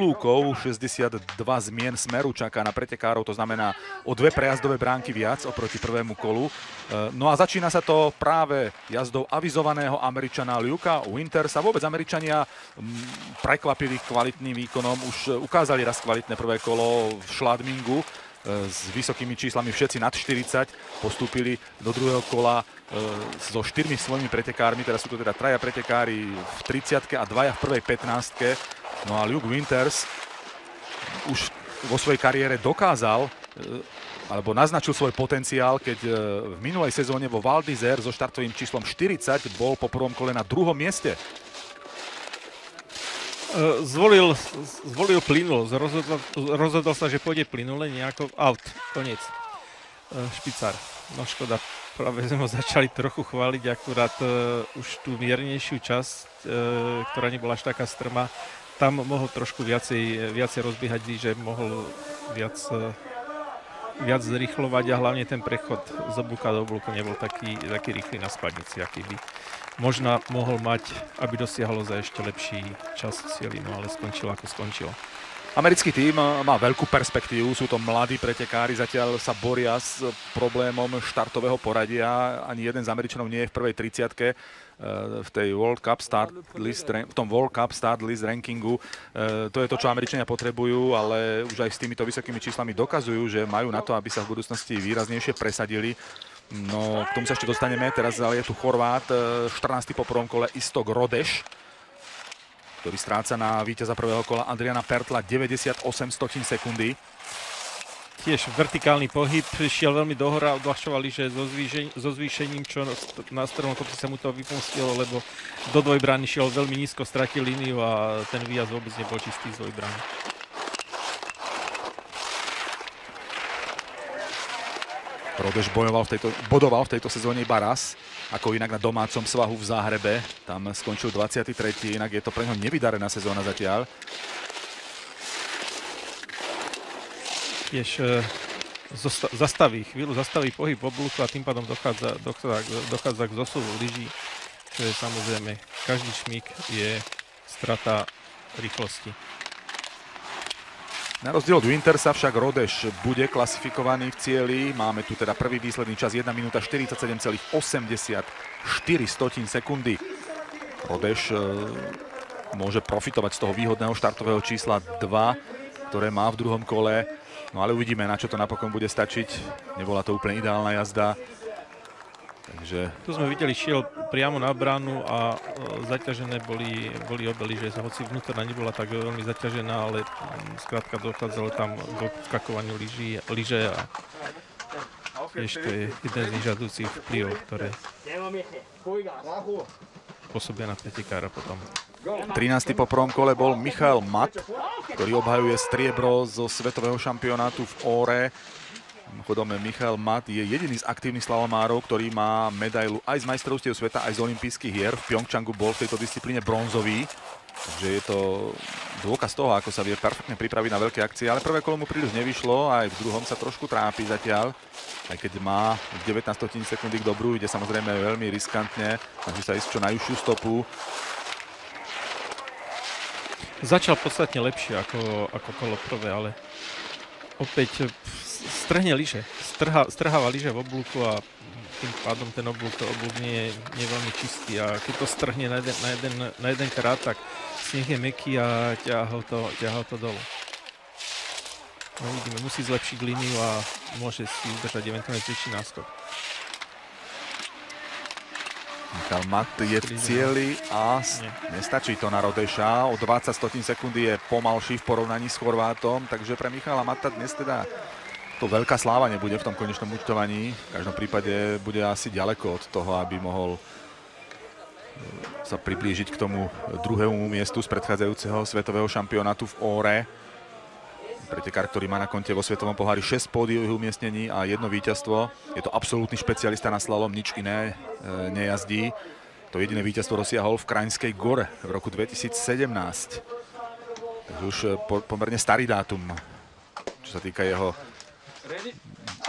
Lúkov, 62 zmien smeru čaká na pretekárov, to znamená o 2 prejazdové bránky viac oproti prvému kolu. No a začína sa to práve jazdou avizovaného Američana Luka Wintersa. Vôbec Američania prekvapili kvalitným výkonom, už ukázali raz kvalitné prvé kolo v Schladmingu s vysokými číslami, všetci nad 40, postúpili do druhého kola so 4 svojimi pretekármi, teraz sú to teda 3 pretekári v 30-ke a 2 v prvej 15-ke. No a Luke Winters už vo svojej kariére dokázal, alebo naznačil svoj potenciál, keď v minulej sezóne vo Val d'Isère so štartovým číslom 40 bol po prvom kole na 2. mieste. Zvolil plynul, rozhodol sa, že pôjde plynule, nejako out, koniec. Špicár. No škoda, práve sme ho začali trochu chváliť, akurát už tú miernejšiu časť, ktorá nebola až taká strma, tam mohol trošku viacej rozbiehať, že mohol viac zrýchlovať a hlavne ten prechod z oblúka do oblúku nebol taký rýchly na spadnici, aký by možno mohol mať, aby dosiahlo za ešte lepší čas cieli, no ale skončilo ako skončilo. Americký tím má veľkú perspektívu, sú to mladí pretekári, zatiaľ sa boria s problémom štartového poradia, ani jeden z Američanov nie je v prvej 30-ke v tej World Cup Start List, v tom World Cup Start List rankingu. To je to, čo Američania potrebujú, ale už aj s týmito vysokými číslami dokazujú, že majú na to, aby sa v budúcnosti výraznejšie presadili. No, k tomu sa ešte dostaneme. Teraz ale je tu Chorvát, 14. po prvom kole Istok Rodeš, ktorý stráca na víťaza prvého kola Adriana Pertla 98 sekundy. Tiež vertikálny pohyb, šiel veľmi dohora, odľahčovali, že so zvýšením, čo na stromnom kopci sa mu to vypustilo, lebo do dvojbrány šiel veľmi nízko, stratil líniu a ten výjazd vôbec nebol čistý z dvojbrány. Rodeš bodoval v tejto sezóne iba raz, ako inak na domácom svahu v Záhrebe. Tam skončil 23. Inak je to pre ňo nevydarená sezóna zatiaľ. Tiež chvíľu zastaví pohyb v oblúku a tým pádom dochádza k zosuvu lyží, čo je samozrejme, každý šmík je strata rýchlosti. Na rozdiel od Wintersa však Rodeš bude klasifikovaný v cieli. Máme tu teda prvý výsledný čas 1 minúta 47,84 sekundy. Rodeš môže profitovať z toho výhodného štartového čísla 2, ktoré má v druhom kole. No ale uvidíme, na čo to napokon bude stačiť. Nebola to úplne ideálna jazda. Takže... Tu sme videli, šiel priamo na bránu a zaťažené boli obely, že hoci vnútorná nebola tak veľmi zaťažená, ale skrátka dochádzalo tam k odskakovaniu lyže a ešte je jeden z nežiaducich vplyvov, ktoré pôsobia na pretekára potom. 13. po prvom kole bol Michael Matt, ktorý obhajuje striebro zo svetového šampionátu v Óre. Mimochodom, Michael Matt je jediný z aktívnych slalomárov, ktorý má medailu aj z majstrovstiev sveta, aj z olympijských hier. V Pyeongchangu bol v tejto disciplíne bronzový. Takže je to dôkaz toho, ako sa vie perfektne pripraviť na veľké akcie. Ale prvé kolo mu príliš nevyšlo, aj v druhom sa trošku trápi zatiaľ. Aj keď má 19 sekundy k dobru, ide samozrejme veľmi riskantne. Takže sa ísť čo najúžšiu stopu. Začal podstatne lepšie ako kolo prvé, ale opäť strhne lyže. Strháva lyže v oblúku a tým pádom ten oblúk nie je veľmi čistý. A keď to strhne na jeden krát, tak sneh je mäkký a ťahá to dolu. No, vidíme, musí zlepšiť líniu a môže si udržať eventuálne väčší náskok. Michael Matt je v cieli a nestačí to na Rodeša. O 20 sekundy je pomalší v porovnaní s Chorvátom, takže pre Michala Matta dnes teda to veľká sláva nebude v tom konečnom účtovaní. V každom prípade bude asi ďaleko od toho, aby mohol sa priblížiť k tomu druhému miestu z predchádzajúceho svetového šampionátu v Óre. Pretekár, ktorý má na konte vo svetovom pohári 6 pódiových umiestnení a 1 víťazstvo. Je to absolútny špecialista na slalom, nič iné nejazdí. To jediné víťazstvo dosiahol v Kraňskej Gore v roku 2017. Takže už pomerne starý dátum, čo sa týka jeho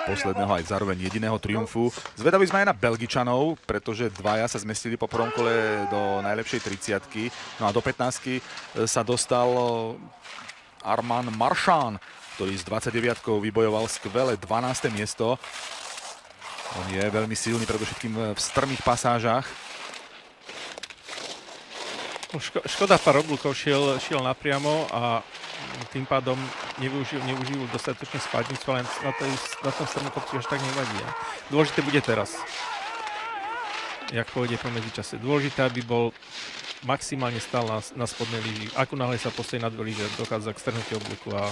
posledného aj zároveň jediného triumfu. Zvedaví sme aj na Belgičanov, pretože dvaja sa zmestili po prvom kole do najlepšej 30-ky. No a do 15-ky sa dostal Arman Marchand, ktorý s 29-kou vybojoval skvelé 12. miesto. On je veľmi silný, predovšetkým v strmých pasážach. Škoda, pár oblúkov šiel napriamo a tým pádom nevyužil dostatočne spadnicu, ale na tom strmom kopci až tak nevadí. Dôležité bude teraz, jak pôjde po medzičase. Dôležité, aby bol maximálne stál na spodnej lyži. Ako náhle sa postaví na dve lyže, dochádza k strhnutiu oblúku a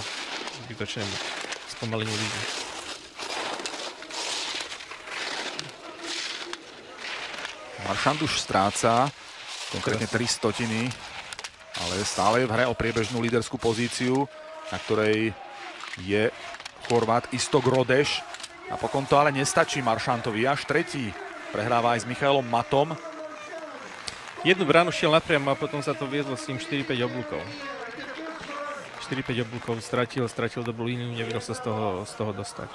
zbytočnému spomaleniu lyží. Marchand už stráca konkrétne 300, ale stále je v hre o priebežnú líderskú pozíciu, na ktorej je Chorvát Istok Rodeš. Napokon to ale nestačí Marchandovi, až tretí. Prehráva aj s Michailom Matom. Jednu bránu šiel napriamo a potom sa to viedlo s tým 4-5 oblúkov. 4-5 oblúkov stratil dobrú líniu, nevedel sa z toho dostať.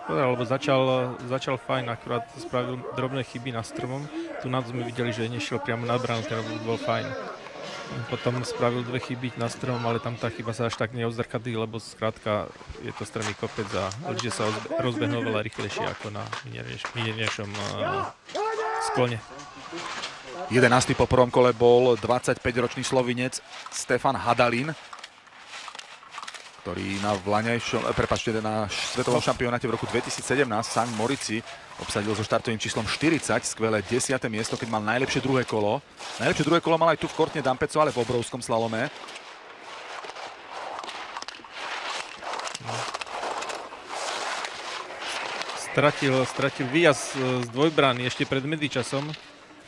Lebo začal fajn, akurát spravil drobné chyby na strmom. Tu nám sme videli, že nešiel priamo na bránu, ten oblúk bol fajn. Potom spravil 2 chyby na strmom, ale tam tá chyba sa až tak neodzrkadlí, lebo skrátka je to strmý kopec a lyže sa rozbehnú veľa rýchlejšie ako na mierniejšom sklone. 11. po prvom kole bol 25-ročný Slovinec Stefan Hadalin, ktorý na svetovom šampionáte v roku 2017 v St. Moritzi obsadil so štartovým číslom 40, skvelé 10. miesto, keď mal najlepšie druhé kolo. Najlepšie druhé kolo mal aj tu v Kortne Dampeco, ale v obrovskom slalome. Stratil výjazd z dvojbrány ešte pred medzičasom.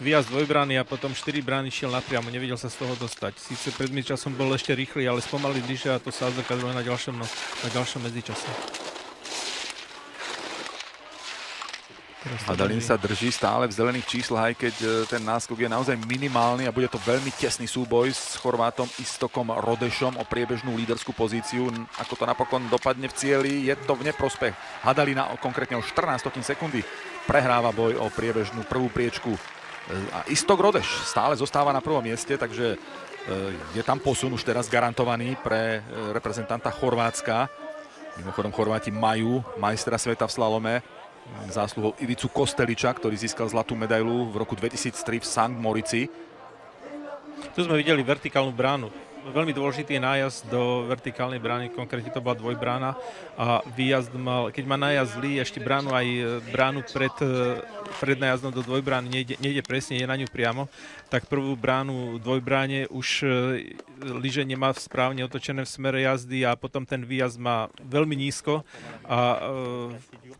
Výjazd dvojbrány a potom 4 brány šiel napriamo, nevedel sa z toho dostať. Síce pred medzičasom bol ešte rýchly, ale spomalil lyže a to sa odzrkadlilo na ďalšom medzičase. Hadalin sa drží stále v zelených číslach, aj keď ten náskok je naozaj minimálny a bude to veľmi tesný súboj s Chorvátom Istokom Rodešom o priebežnú líderskú pozíciu. Ako to napokon dopadne v cieli, je to v neprospech Hadalina, konkrétne o 14 sekundy. Prehráva boj o priebežnú prvú priečku. A Istok Rodeš stále zostáva na prvom mieste, takže je tam posun už teraz garantovaný pre reprezentanta Chorvátska. Mimochodom Chorváti majú majstra sveta v slalome zásluhou Ivicu Kosteliča, ktorý získal zlatú medailu v roku 2003 v St. Moritzi. Tu sme videli vertikálnu bránu. Veľmi dôležitý je nájazd do vertikálnej brány, konkrétne to bola dvojbrána a výjazd mal, keď má nájazd zlý, ešte bránu aj bránu pred nájazdom do dvojbrány nejde presne, je na ňu priamo, tak prvú bránu dvojbráne už lyže nemá správne otočené v smere jazdy a potom ten výjazd má veľmi nízko a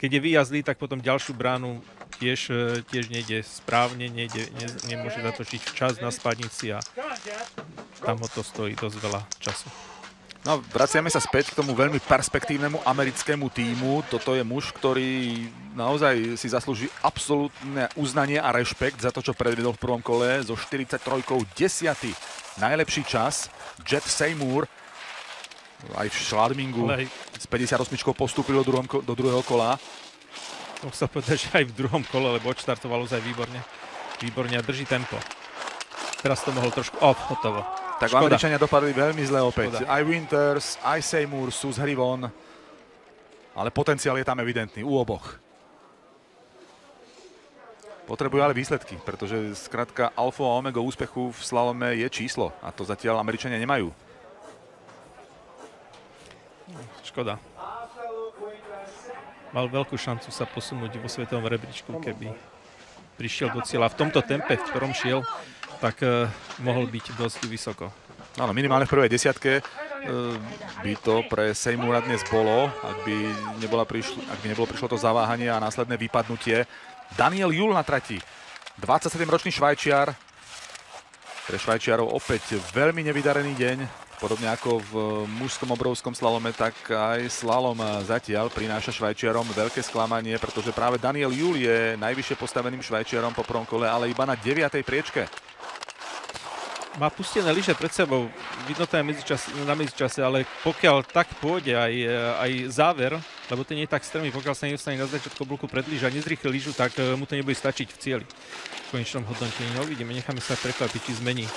keď je výjazd zlý, tak potom ďalšiu bránu tiež nejde správne, nemôže zatočiť včas na spadnici a tam ho to stojí dosť veľa času. No, vraciame sa späť k tomu veľmi perspektívnemu americkému tímu. Toto je muž, ktorý naozaj si zaslúži absolútne uznanie a rešpekt za to, čo predvedol v prvom kole. So 43-kou 10. najlepší čas. Jet Seymour aj v Schladmingu s 58-čkou postúpil do druhého kola. Môžem sa povedať, že aj v druhom kole, lebo odštartoval ozaj výborne a drží tempo. Teraz to mohol trošku hotovo. Tak Američania dopadli veľmi zle opäť. Škoda. Aj Winters, aj Seymour sú z hry von, ale potenciál je tam evidentný u oboch. Potrebujú ale výsledky, pretože skrátka alfa a omega úspechu v slalome je číslo a to zatiaľ Američania nemajú. Škoda. Mal veľkú šancu sa posunúť vo svetovom rebríčku, keby prišiel do cieľa v tomto tempe, v ktorom šiel, tak mohol byť dosť vysoko. Áno, minimálne v prvej desiatke by to pre Seymoura dnes bolo, ak by nebolo prišlo to zaváhanie a následné vypadnutie. Daniel Jul na trati, 27-ročný Švajčiar. Pre Švajčiarov opäť veľmi nevydarený deň. Podobne ako v mužskom obrovskom slalome, tak aj slalom zatiaľ prináša Švajčiarom veľké sklamanie, pretože práve Daniel Jul je najvyššie postaveným Švajčiarom po prvom kole, ale iba na 9. priečke. Má pustené lyže pred sebou, vidno to aj na medzičase, ale pokiaľ tak pôjde aj záver, lebo ten nie je tak strmý, pokiaľ sa nedostane na začiatku oblúku pred lyže a nezrýchli lyžu, tak mu to nebude stačiť v cieli. V konečnom hodnotení uvidíme, necháme sa prekvapiť, či zmení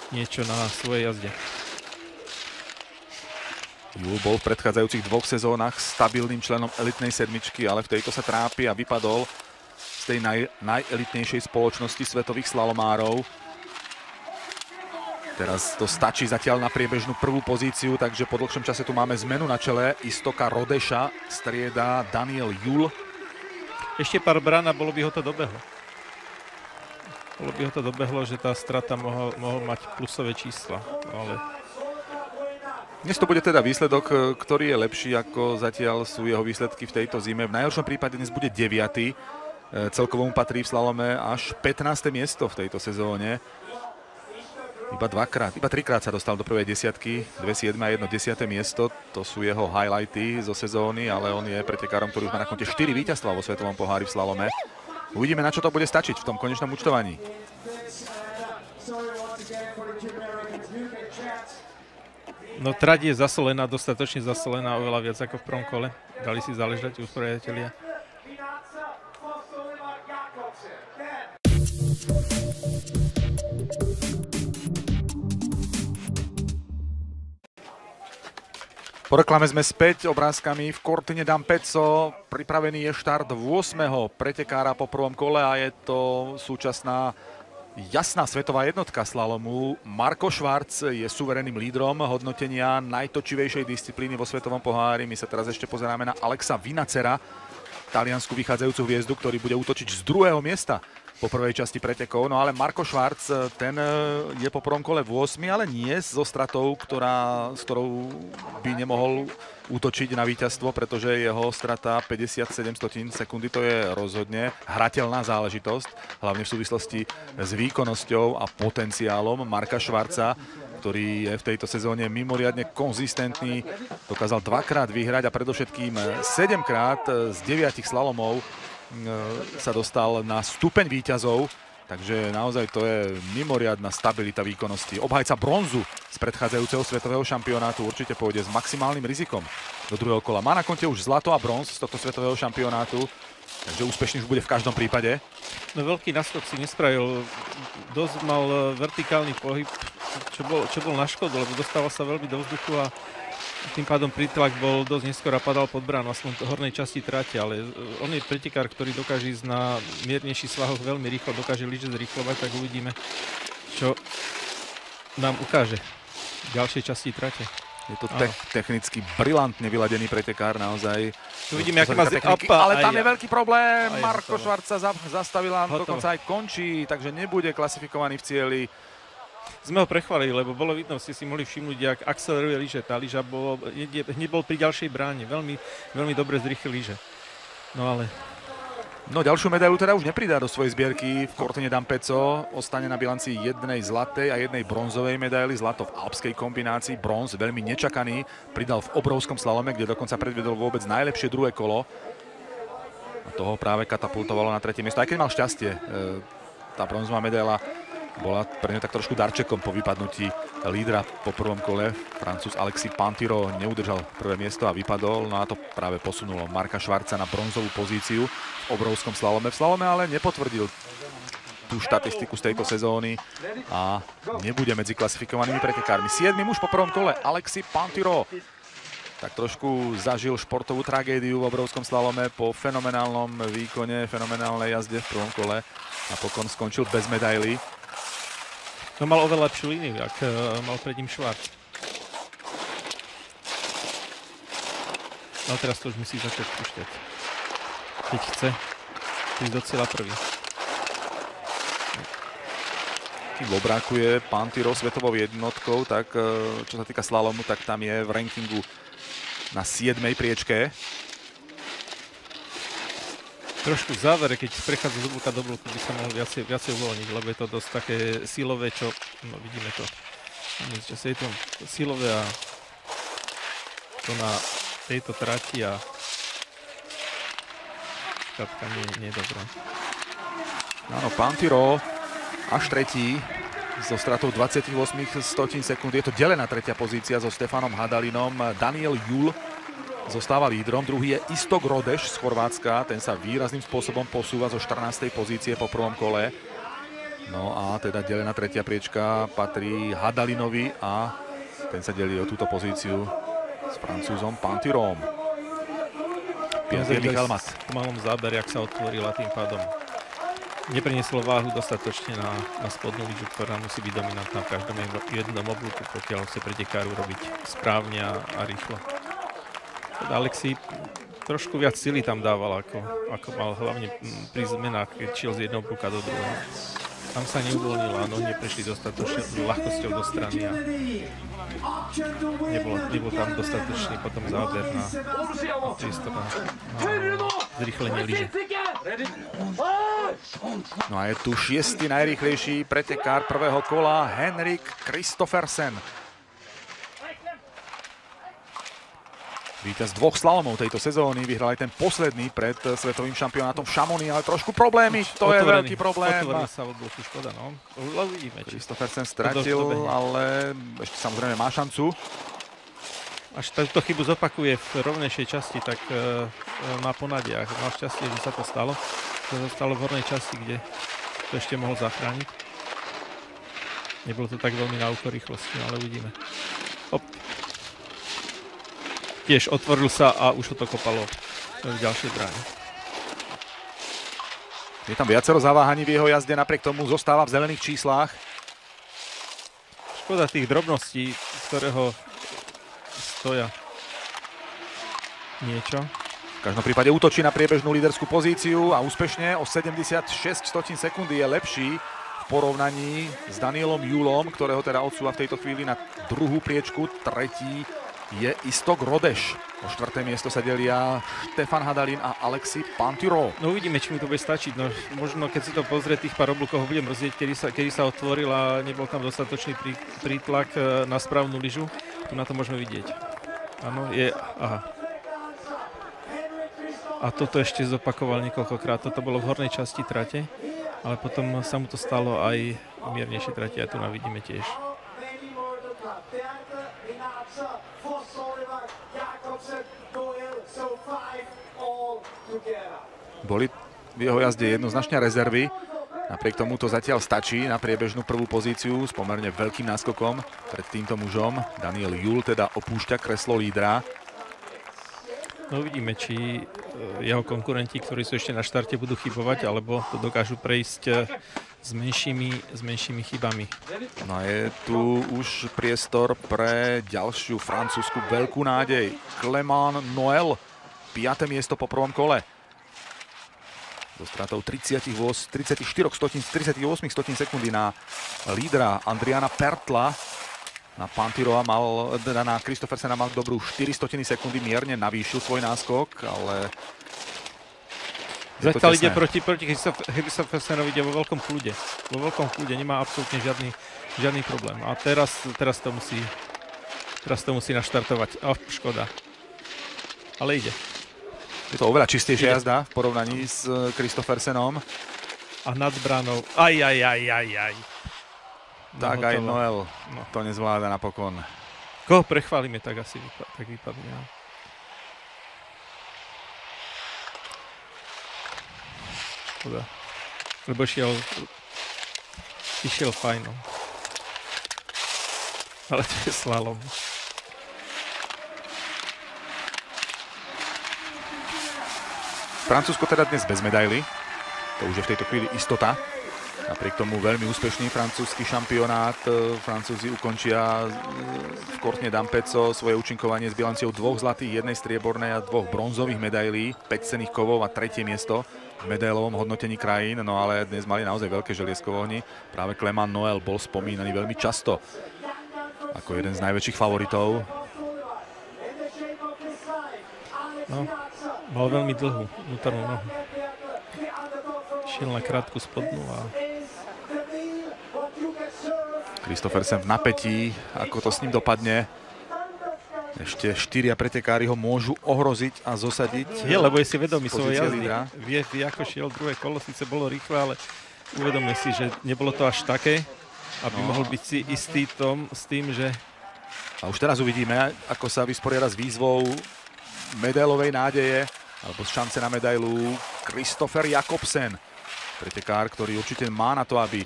niečo na svojej jazde. Jul bol v predchádzajúcich 2 sezónach stabilným členom elitnej sedmičky, ale v tejto sa trápi a vypadol z tej najelitnejšej spoločnosti svetových slalomárov. Teraz to stačí zatiaľ na priebežnú prvú pozíciu, takže po dlhšom čase tu máme zmenu na čele. Istoka Rodeša strieda Daniel Jul. Ešte pár brán a bolo by ho to dobehlo. Bolo by ho to dobehlo, že tá strata mohol mať plusové čísla, ale... Dnes to bude teda výsledok, ktorý je lepší, ako zatiaľ sú jeho výsledky v tejto zime. V najhoršom prípade dnes bude 9. Celkovo mu patrí v slalome až 15. miesto v tejto sezóne. Iba 3-krát sa dostal do prvej desiatky, 2 7 a 1 10. miesto. To sú jeho highlighty zo sezóny, ale on je pretekárom, ktorý už má na konte 4 víťazstvá vo svetovom pohári v slalome. Uvidíme, na čo to bude stačiť v tom konečnom účtovaní. No trať je zasolená, dostatočne zasolená, oveľa viac ako v prvom kole. Dali si záležať usporiadatelia. Po reklame sme späť obrázkami v Cortina d'Ampezzo. Pripravený je štart 8. pretekára po prvom kole a je to súčasná jasná svetová jednotka slalomu. Marco Schwarz je suverenným lídrom hodnotenia najtočivejšej disciplíny vo svetovom pohári. My sa teraz ešte pozeráme na Alexa Vinacera, taliansku vychádzajúcu hviezdu, ktorý bude útočiť z 2. miesta po prvej časti pretekov. No ale Marco Schwarz, ten je po prvom kole v 8, ale nie so stratou, s ktorou by nemohol útočiť na víťazstvo, pretože jeho strata 57 sekundy, to je rozhodne hrateľná záležitosť, hlavne v súvislosti s výkonnosťou a potenciálom Marka Schwarza, ktorý je v tejto sezóne mimoriadne konzistentný, dokázal 2-krát vyhrať a predovšetkým 7-krát z 9 slalomov sa dostal na stupeň víťazov, takže naozaj to je mimoriadna stabilita výkonnosti. Obhajca bronzu z predchádzajúceho svetového šampionátu určite pôjde s maximálnym rizikom do druhého kola. Má na konte už zlato a bronz z tohto svetového šampionátu, takže úspešný už bude v každom prípade. No veľký naskok si nespravil, dosť mal vertikálny pohyb, čo bol na škodu, lebo dostával sa veľmi do vzduchu a tým pádom prítlak bol dosť neskoro a padal pod bránu, aspoň v hornej časti trate, ale on je pretekár, ktorý dokáže ísť na miernejších svahoch veľmi rýchlo, dokáže lyže zrýchlovať, tak uvidíme, čo nám ukáže v ďalšej časti trate. Je to technicky brilantne vyladený pretekár, naozaj. Tu vidíme, aký má ale tam je veľký problém. Marco Schwarz sa zastavila, dokonca aj končí, takže nebude klasifikovaný v cieli. Sme ho prechválili, lebo bolo vidno, ste si mohli všimnúť, jak akceleruje lyže. Tá lyža hneď bol pri ďalšej bráne. Veľmi, veľmi dobre zrýchlil lyže. No ale... No ďalšiu medailu teda už nepridá do svojej zbierky v Cortina d'Ampezzo. Ostane na bilancii 1 zlatej a 1 bronzovej medaily. Zlato v alpskej kombinácii, bronz veľmi nečakaný. Pridal v obrovskom slalome, kde dokonca predviedol vôbec najlepšie druhé kolo. A toho práve katapultovalo na 3. miesto. Aj keď mal šťastie, tá bronzová medaila bola pre ňu tak trošku darčekom po vypadnutí lídra po prvom kole. Francúz Alexis Pinturault neudržal prvé miesto a vypadol, no a to práve posunulo Marka Schwarza na bronzovú pozíciu v obrovskom slalome. V slalome ale nepotvrdil tú štatistiku z tejto sezóny a nebude medzi klasifikovanými pretekármi. 7. muž po prvom kole Alexis Pinturault tak trošku zažil športovú tragédiu v obrovskom slalome po fenomenálnom výkone, fenomenálnej jazde v prvom kole. Napokon skončil bez medaily. No mal oveľa lepšiu líniu, ak mal pred ním Schwarz. No teraz to už musí začať púšťať. Keď chce ísť do cieľa prvý. Kým obrákuje Pinturault svetovou jednotkou, tak čo sa týka slalomu, tak tam je v rankingu na 7. priečke. Trošku v závere, keď prechádza z oblúka do oblúku, by sa mohol viacej uvoľniť, lebo je to dosť také silové, čo... No vidíme to. Čo sa je to silové a to na tejto trati a štátka nie je dobrá. Áno, Pinturault až tretí so stratou 28 sekúnd. Je to delená tretia pozícia so Stefanom Hadalinom. Daniel Jul zostáva lídrom, druhý je Istok Rodeš z Chorvátska, ten sa výrazným spôsobom posúva zo 14. pozície po prvom kole. No a teda delená tretia priečka patrí Hadalinovi a ten sa delí o túto pozíciu s Francúzom Pantirom. Pierný helmat. V malom zábere, jak sa otvorila, tým pádom neprinieslo váhu dostatočne na spodnú lyžu, ktorá musí byť dominantná v každom jednom oblúku, pokiaľ chce pretekár urobiť správne a rýchlo. Alexi trošku viac sily tam dával, ako mal hlavne pri zmenách, keď šiel z jedného oblúka do druhého. Tam sa neuvoľnil a nohy neprešli dostatočne ľahkosťou do strany a nebol tam dostatočný potom záber na priestor na zrýchlenie lyže. No a je tu 6. najrýchlejší pretekár prvého kola, Henrik Kristoffersen. Víťaz 2 slalomov tejto sezóny, vyhral aj ten posledný pred svetovým šampionátom v Chamonix, ale trošku problémy, to je veľký problém. Otvoril sa v oblúku, škoda, no. Uvidíme, či Kristoffersen stratil, ale ešte samozrejme má šancu. Až túto chybu zopakuje v rovnejšej časti, tak má ponadiach. Mal šťastie, že sa to stalo. To zostalo v hornej časti, kde to ešte mohol zachrániť. Nebolo to tak veľmi na úkor rýchlosti, ale uvidíme. Hop. Tiež otvoril sa a už ho to kopalo v ďalšej bráne. Je tam viacero zaváhaní v jeho jazde, napriek tomu zostáva v zelených číslach. Škoda tých drobností, ktoré ho stoja niečo. V každom prípade útočí na priebežnú líderskú pozíciu a úspešne o 76 sekundy je lepší v porovnaní s Danielom Julom, ktorého teda odsúva v tejto chvíli na druhú priečku. Tretí je Istok Rodeš. O 4. miesto sa delia Štefan Hadalin a Alexis Pantiro. No uvidíme, či mu to bude stačiť. No, možno keď si to pozrie, tých pár oblúkov ho budem rozrieť, kedy sa otvoril a nebol tam dostatočný prítlak na správnu lyžu. Tu na to môžeme vidieť. Áno, aha. A toto ešte zopakoval niekoľkokrát. Toto bolo v hornej časti trate, ale potom sa mu to stalo aj v miernejšej trate a tu na vidíme tiež. Boli v jeho jazde jednoznačne rezervy. Napriek tomu to zatiaľ stačí na priebežnú prvú pozíciu s pomerne veľkým náskokom pred týmto mužom. Daniel Jul teda opúšťa kreslo lídra. No uvidíme, či jeho konkurenti, ktorí sú ešte na štarte, budú chybovať, alebo to dokážu prejsť s menšími chybami. No je tu už priestor pre ďalšiu francúzsku veľkú nádej. Clément Noël, 5. miesto po prvom kole. So stratou 38 sekundy na lídra Adriana Pertla. Na Pantirova na Kristoffersena mal dobrú 400 sekundy, mierne navýšil svoj náskok, ale zatiaľ ide proti Kristoffersenovi, ide vo veľkom kľude. Vo veľkom kľude, nemá absolútne žiadny problém. A teraz to musí naštartovať. Škoda. Ale ide. Je to oveľa čistejšia jazda v porovnaní s Kristoffersenom. A nad bránou. Aj. Tak aj Noël to nezvláda napokon. Koho prechválime, tak asi tak vypadne. Ja. Škoda. Lebo išiel fajn. Ale to je slalom. Francúzsko teda dnes bez medaily. To už je v tejto chvíli istota. Napriek tomu veľmi úspešný francúzsky šampionát. Francúzi ukončia v Courtney Dampezzo svoje účinkovanie s bilanciou 2 zlatých, 1 striebornej a 2 bronzových medailí, 5 cenných kovov a 3. miesto v medailovom hodnotení krajín. No ale dnes mali naozaj veľké želiesko v ohni. Práve Clément Noël bol spomínaný veľmi často ako jeden z najväčších favoritov. No, mal veľmi dlhú vnútornú nohu. Šiel na krátku spodnú a Kristoffersen v napätí, ako to s ním dopadne. Ešte 4 pretekári ho môžu ohroziť a zosadiť. Je, lebo je si vedomý svojej jazdy. Vie, ako šiel druhé kolo, síce bolo rýchle, ale uvedomuje si, že nebolo to až také, aby mohol byť si istý s tým, že... A už teraz uvidíme, ako sa vysporiada s výzvou medailovej nádeje, alebo z šance na medailu Kristoffer Jakobsen. Pretekár, ktorý určite má na to, aby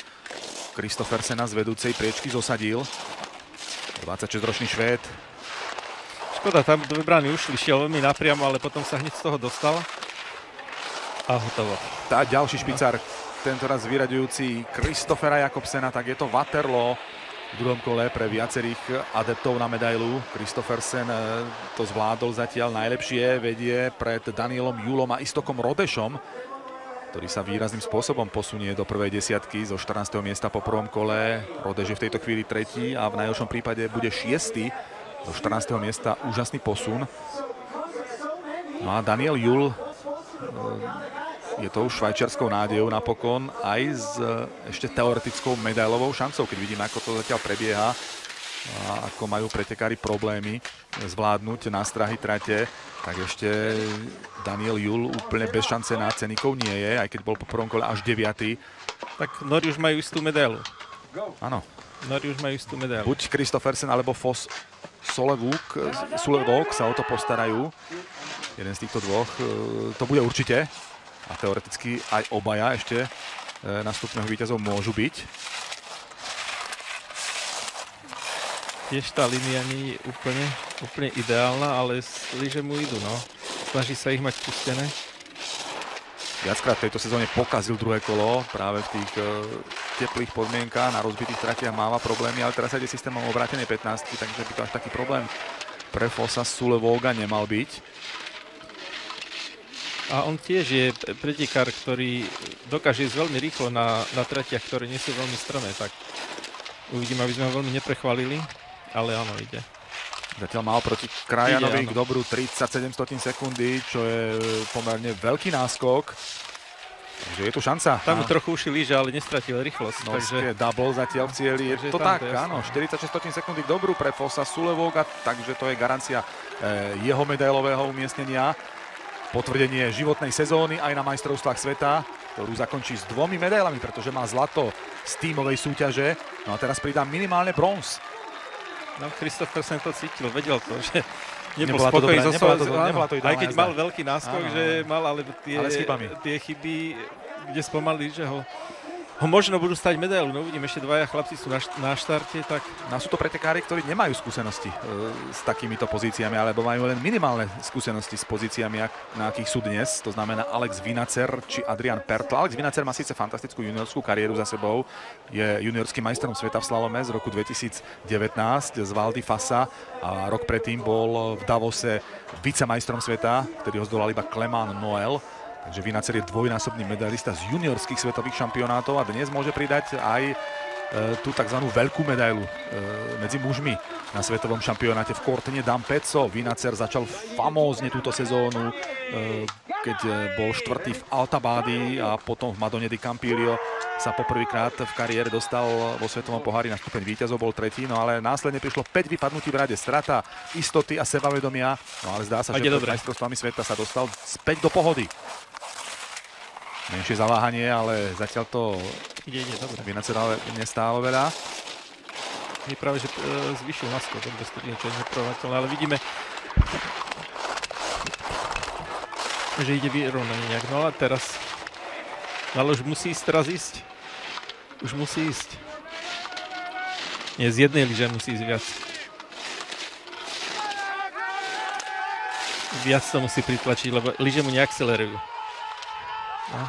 Kristoffersena z vedúcej priečky zosadil. 26-ročný Švéd. Škoda, tam dve brány ušli, šiel veľmi napriamo, ale potom sa hneď z toho dostal. A hotovo. Tá ďalší špicár, tentoraz vyraďujúci Kristofera Jakobsena, tak je to Waterloo v druhom kole pre viacerých adeptov na medailu. Kristoffersen to zvládol zatiaľ najlepšie, vedie pred Danielom Julom a Istokom Rodešom, ktorý sa výrazným spôsobom posunie do prvej desiatky zo 14. miesta po prvom kole. Rodeš je v tejto chvíli tretí a v najhoršom prípade bude 6. zo 14. miesta. Úžasný posun. No a Daniel Jul je to už švajčiarskou nádejou napokon, aj s ešte teoretickou medailovou šancou, keď vidíme, ako to zatiaľ prebieha a ako majú pretekári problémy zvládnuť nástrahy trate, tak ešte Daniel Jul úplne bez šance na ceníkov nie je, aj keď bol po prvom kole až 9. Tak Nori už majú istú medailu. Áno. Nori už majú istú medailu. Buď Kristoffersen alebo Foss Sulevåg sa o to postarajú. Jeden z týchto dvoch to bude určite. A teoreticky aj obaja ešte na stupňoch víťazov môžu byť. Tiež tá línia nie je úplne ideálna, ale lyže mu idú, no. Snaží sa ich mať pustené. Viackrát v tejto sezóne pokazil druhé kolo práve v tých teplých podmienkách, na rozbitých tratiach máva problémy, ale teraz sa ide systémom obrátenej 15, takže by to až taký problém pre Fossa Sulevåga nemal byť. A on tiež je pretekár, ktorý dokáže ísť veľmi rýchlo na tratiach, ktoré nie sú veľmi strmé, tak uvidím, aby sme ho veľmi neprechválili, ale áno, ide. Zatiaľ mal proti Krajanovi k dobru 37 sekundy, čo je pomerne veľký náskok. Takže je tu šanca. Tam trochu uši lyže, ale nestratil rýchlosť. No, takže double zatiaľ v cieli. Je to tak, áno. 46 sekundy k dobru pre Fossa Sulevåga, takže to je garancia jeho medailového umiestnenia. Potvrdenie životnej sezóny aj na majstrovstvách sveta, ktorú zakončí s 2 medailami, pretože má zlato z tímovej súťaže. No a teraz pridá minimálne bronz. No, Kristoffersen to cítil, vedel to, že nebol spokojný so svojou. Aj keď mal veľký náskok, že mal, ale tie chyby, kde spomalili, že ho možno budú stať medailu. No uvidím, ešte dvaja chlapci sú na štarte, tak... No, sú to pretekári, ktorí nemajú skúsenosti s takýmito pozíciami, alebo majú len minimálne skúsenosti s pozíciami, na akých sú dnes. To znamená Alex Vinacer či Adrian Pertl. Alex Vinacer má síce fantastickú juniorskú kariéru za sebou. Je juniorským majstrom sveta v slalome z roku 2019 z Val di Fassa a rok predtým bol v Davose vicemajstrom sveta, ktorý ho zdolal iba Clément Noël. Takže Vinacer je dvojnásobný medailista z juniorských svetových šampionátov a dnes môže pridať aj tú tzv. Veľkú medailu medzi mužmi na svetovom šampionáte v Cortine d'Ampezzo. Vinacer začal famózne túto sezónu, keď bol štvrtý v Altabadi a potom v Madone di Campiglio sa poprvýkrát v kariére dostal vo svetovom pohári na stupeň víťazov, bol tretí, no ale následne prišlo 5 vypadnutí v rade, strata istoty a sebavedomia, no ale zdá sa, že pred majstrovstvami sveta sa dostal späť do pohody. Menšie zaváhanie, ale zatiaľ to Vinacer nestálo veľa. Je práve, že zvýšil náskok, dobre stredne, čo je neprovateľné, ale vidíme, že ide vyrovnanie nejak. No a teraz, ale už musí ísť teraz ísť. Už musí ísť. Nie, z jednej lyže musí ísť viac. Viac to musí pritlačiť, lebo lyže mu neakcelerujú. No.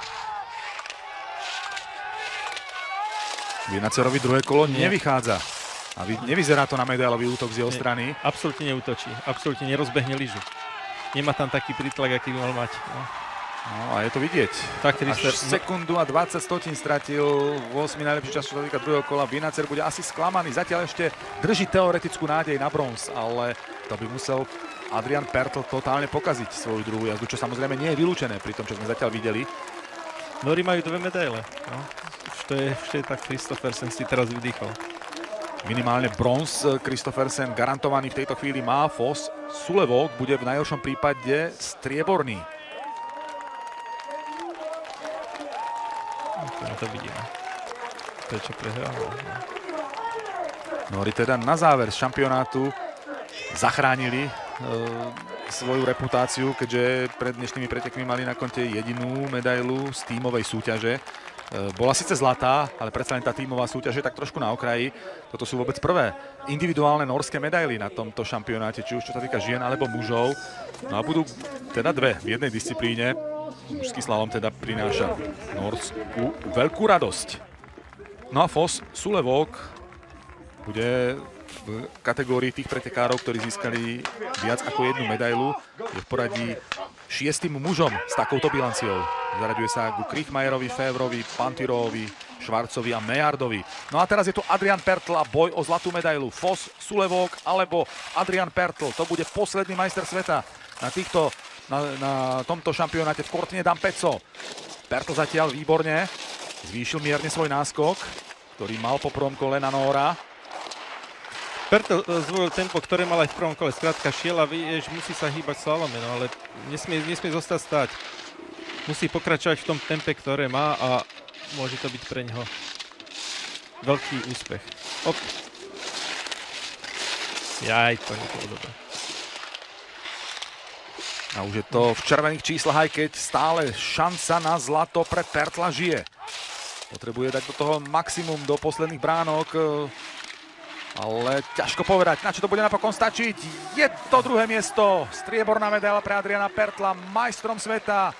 Vinacerovi druhé kolo nevychádza. A nevyzerá to na medailový útok z jeho strany. Absolútne neútočí. Absolútne nerozbehne lyžu. Nemá tam taký prítlak, aký by mal mať. No a je to vidieť. Tak, až sekundu a 20 stotín stratil 8 najlepší čas, čo sa týka druhého kola. Vinacer bude asi sklamaný. Zatiaľ ešte drží teoretickú nádej na bronz, ale to by musel Adrian Pertl totálne pokaziť svoju druhú jazdu, čo samozrejme nie je vylúčené pri tom, čo sme zatiaľ videli. Nori majú 2 medaile. No. Už to je tak, Kristoffersen si teraz vydýchol. Minimálne bronz Kristoffersen garantovaný v tejto chvíli má. Foss Sulevåg bude v najhoršom prípade strieborný. To vidíme. Prečo prehral? Nori teda na záver šampionátu zachránili svoju reputáciu, keďže pred dnešnými pretekmi mali na konte jedinú medailu z tímovej súťaže. Bola síce zlatá, ale predsa len tá tímová súťaž je tak trošku na okraji. Toto sú vôbec prvé individuálne norské medaily na tomto šampionáte, či už čo sa týka žien alebo mužov. No a budú teda dve v jednej disciplíne. Mužský slalom teda prináša Norsku veľkú radosť. No a Foss Sulevåg bude v kategórii tých pretekárov, ktorí získali viac ako jednu medailu. Je v poradí 6. mužom s takouto bilanciou. Zaraďuje sa ku Kriechmayerovi, Févrovi, Pantyrovi, Švarcovi a Mejardovi. No a teraz je tu Adrian Pertl a boj o zlatú medailu. Foss Sulevåg alebo Adrian Pertl. To bude posledný majster sveta na tomto šampionáte v Cortina d'Ampezzo. Pertl zatiaľ výborne. Zvýšil mierne svoj náskok, ktorý mal po prvom kole na Nóra. Pertl zvolil tempo, ktoré mal aj v prvom kole. Skrátka šiel a vie, že musí sa hýbať slalome, no ale nesmie zostať stáť. Musí pokračovať v tom tempe, ktoré má a môže to byť pre neho veľký úspech. Jaj, to nebolo dobré. A už je to v červených číslach, aj keď stále šanca na zlato pre Pertla žije. Potrebuje dať do toho maximum do posledných bránok, ale ťažko povedať, na čo to bude napokon stačiť. Je to druhé miesto, strieborná medaila pre Adriana Pertla, majstrom sveta.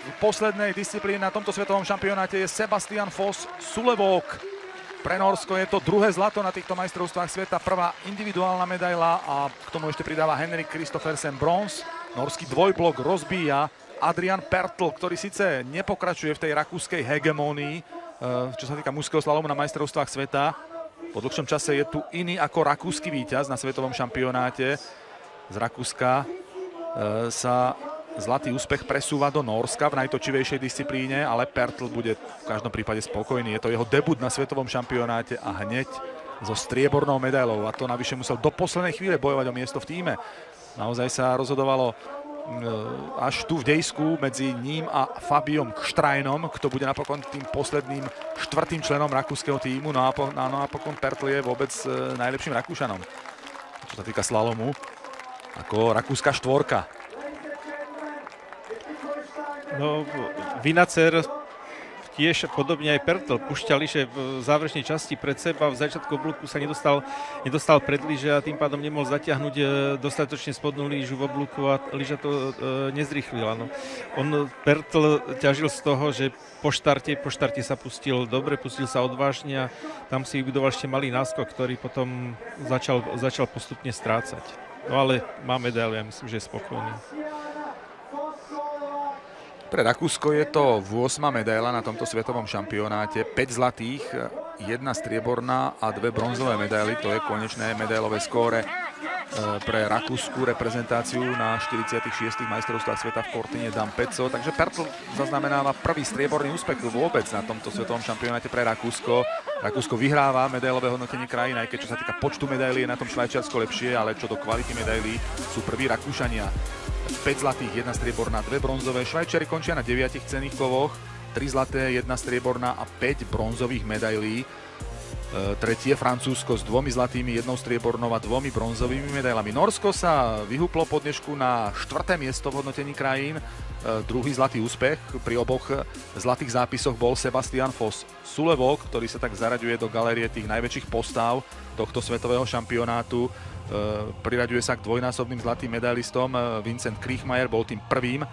V poslednej disciplíne na tomto svetovom šampionáte je Sebastian Foss Sulevåg. Pre Norsko je to druhé zlato na týchto majstrovstvách sveta, prvá individuálna medaila a k tomu ešte pridáva Henrik Kristoffersen bronz. Norský dvojblok rozbíja Adrian Pertl, ktorý síce nepokračuje v tej rakúskej hegemónii, čo sa týka mužského slalomu na majstrovstvách sveta. Po dlhšom čase je tu iný ako rakúsky víťaz na svetovom šampionáte. Z Rakúska sa zlatý úspech presúva do Nórska v najtočivejšej disciplíne, ale Pertl bude v každom prípade spokojný. Je to jeho debut na svetovom šampionáte a hneď so striebornou medailou. A to navyše musel do poslednej chvíle bojovať o miesto v tíme. Naozaj sa rozhodovalo až tu v dejsku medzi ním a Fabiom Kštrajnom, kto bude napokon tým posledným štvrtým členom rakúskeho tímu. No a napokon Pertl je vôbec najlepším Rakúšanom, čo sa týka slalomu, ako rakúska štvorka. No, Vinacer tiež podobne aj Pertl pušťali, že v záverečnej časti pred seba v začiatku oblúku sa nedostal pred lyže a tým pádom nemohol zatiahnuť dostatočne spodnú lyžu v oblúku a lyža to nezrýchlila. No. Pertl ťažil z toho, že po štarte sa pustil dobre, pustil sa odvážne a tam si vybudoval ešte malý náskok, ktorý potom začal postupne strácať. No ale má medailu, ja myslím, že je spokojný. Pre Rakúsko je to 8. medaila na tomto svetovom šampionáte. 5 zlatých, 1 strieborná a 2 bronzové medaily. To je konečné medailové skóre pre rakúsku reprezentáciu na 46. majstrovstvách sveta v Cortine d'Ampezzo. Takže Pertl zaznamenáva prvý strieborný úspech vôbec na tomto svetovom šampionáte pre Rakúsko. Rakúsko vyhráva medailové hodnotenie krajín, aj keď čo sa týka počtu medailí je na tom Švajčiarsko lepšie, ale čo do kvality medailí sú prví Rakúšania. 5 zlatých, 1 strieborná, 2 bronzové. Švajčiari končia na 9 cenných kovoch, 3 zlaté, 1 strieborná a 5 bronzových medailí. Tretie Francúzsko s 2 zlatými, 1 striebornou a 2 bronzovými medailami. Norsko sa vyhúplo po dnešku na 4. miesto v hodnotení krajín. Druhý zlatý úspech pri oboch zlatých zápisoch bol Sebastian Foss Sulevåg, ktorý sa tak zaraďuje do galérie tých najväčších postáv tohto svetového šampionátu. Priraďuje sa k dvojnásobným zlatým medailistom. Vincent Kriechmayer bol tým prvým,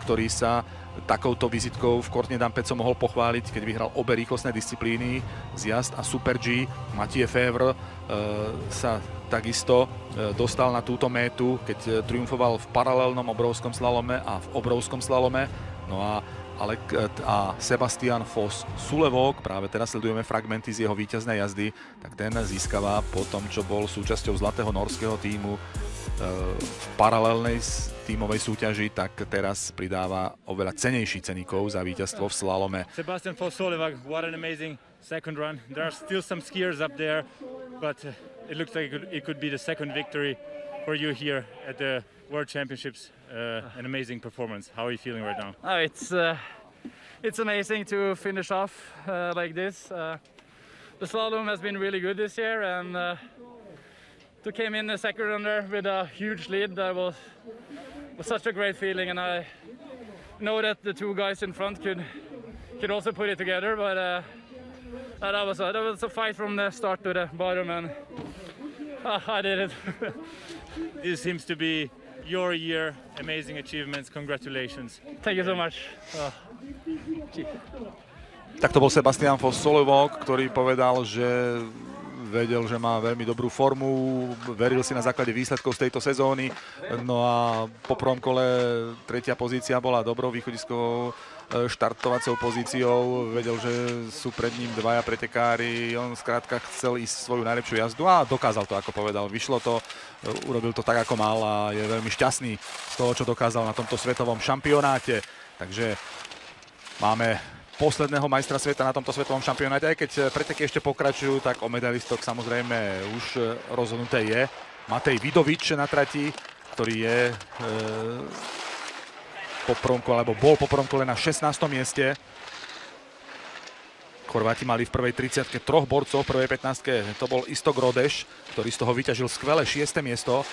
ktorý sa takouto vizitkou v Cortine d'Ampezzo mohol pochváliť, keď vyhral obe rýchlostné disciplíny, zjazd a Super G. Mathieu Févre sa takisto dostal na túto métu, keď triumfoval v paralelnom obrovskom slalome a v obrovskom slalome. No a Sebastian Foss Sulevåg, práve teraz sledujeme fragmenty z jeho víťaznej jazdy, tak ten získava po tom, čo bol súčasťou zlatého norského tímu v paralelnej tímovej súťaži, tak teraz pridáva oveľa cenejší ceníkov za víťazstvo v slalome. Sebastian Foss Sulevåg, what an amazing second run. There are still some skiers up there, but it looks like it could be the second victory for you here at the World Championships. An amazing performance. How are you feeling right now? It's amazing to finish off like this. The slalom has been really good this year, and to came in the second runner with a huge lead, that was such a great feeling. And I know that the two guys in front could could also put it together, but that was a fight from the start to the bottom, and I did it. This seems to be your year. Amazing achievements. Congratulations. Thank you so much. Tak to bol Sebastian Foss-Solevok, ktorý povedal, že vedel, že má veľmi dobrú formu, veril si na základe výsledkov z tejto sezóny. No a po prvom kole tretia pozícia bola dobrou východiskovou štartovacou pozíciou. Vedel, že sú pred ním dvaja pretekári. On skrátka chcel ísť svoju najlepšiu jazdu a dokázal to, ako povedal. Vyšlo to, urobil to tak, ako mal a je veľmi šťastný z toho, čo dokázal na tomto svetovom šampionáte. Takže máme posledného majstra sveta na tomto svetovom šampionáte. Aj keď preteky ešte pokračujú, tak o medailistok samozrejme už rozhodnuté je. Matej Vidovič na trati, ktorý je po prvom kole, alebo bol po prvom kole na 16. mieste. Chorváti mali v prvej 30-ke troch borcov, v prvej 15-ke to bol Istok Rodeš, ktorý z toho vyťažil skvelé 6. miesto.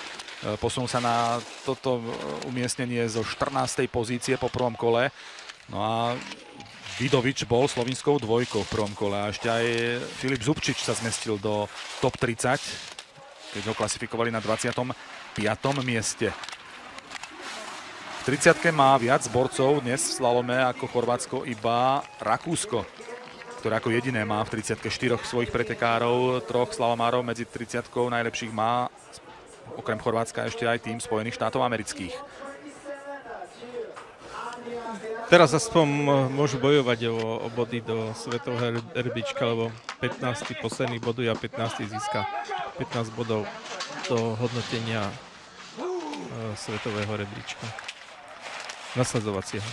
Posunul sa na toto umiestnenie zo 14. pozície po prvom kole. No a Vidovič bol slovinskou dvojkou v prvom kole a ešte aj Filip Zubčič sa zmestil do top 30, keď ho klasifikovali na 25. mieste. V 30-ke má viac borcov dnes v slalome ako Chorvátsko iba Rakúsko, ktoré ako jediné má v 30-ke 4 svojich pretekárov, 3 slalomárov medzi 30-kou najlepších má okrem Chorvátska ešte aj tým Spojených štátov amerických. Teraz aspoň môžu bojovať o body do svetového rebríčka, lebo 15. posledný boduje a 15. získa 15 bodov do hodnotenia svetového rebríčka. Nasledovacieho.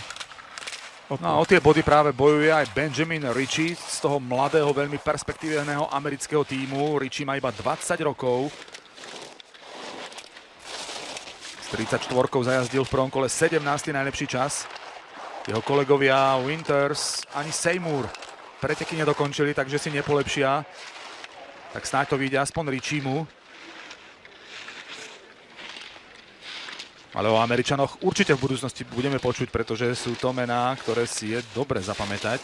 No a o tie body práve bojuje aj Benjamin Ritchie z toho mladého, veľmi perspektívneho amerického tímu. Ritchie má iba 20 rokov. S 34-kou zajazdil v prvom kole 17. najlepší čas. Jeho kolegovia Winters ani Seymour preteky nedokončili, takže si nepolepšia. Tak snáď to vyjde aspoň Ritchiemu. Ale o Američanoch určite v budúcnosti budeme počuť, pretože sú to mená, ktoré si je dobre zapamätať.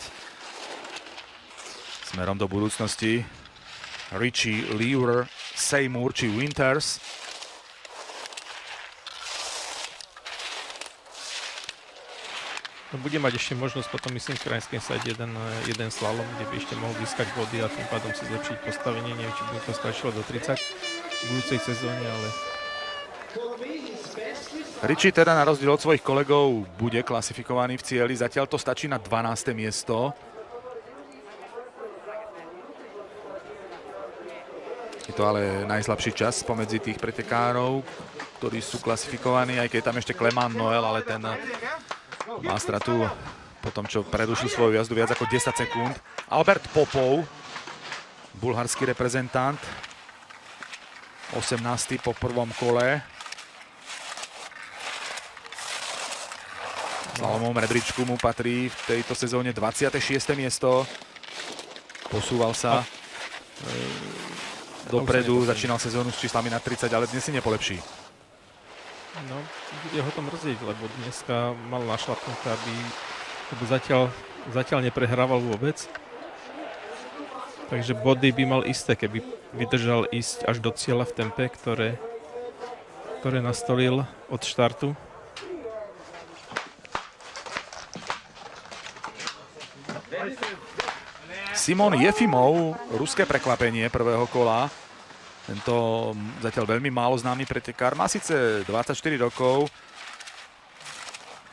Smerom do budúcnosti Ritchie, Lewer, Seymour či Winters. Bude mať ešte možnosť potom, myslím, v krajinském sade jeden slalom, kde by ešte mohol získať body a tým pádom si zlepšiť postavenie. Neviem, či by to stačilo do 30 v budúcej sezóne, ale... Ritchie teda na rozdiel od svojich kolegov bude klasifikovaný v cieli. Zatiaľ to stačí na 12. miesto. Je to ale najslabší čas pomedzi tých pretekárov, ktorí sú klasifikovaní, aj keď je tam ešte Clement Noel, ale ten má stratu po tom, čo predušil svoju jazdu viac ako 10 sekúnd. Albert Popov, bulharský reprezentant, 18. po prvom kole. V slalomovom rebríčku mu patrí v tejto sezóne 26. miesto. Posúval sa dopredu, začínal sezónu s číslami na 30, ale dnes si nepolepší. No, bude ho to mrzieť, lebo dneska mal našlapnuté, aby zatiaľ neprehrával vôbec. Takže body by mal isté, keby vydržal ísť až do cieľa v tempe, ktoré nastolil od štartu. Simon Jefimov, ruské prekvapenie prvého kola. Tento zatiaľ veľmi málo známy pretekár. Má síce 24 rokov,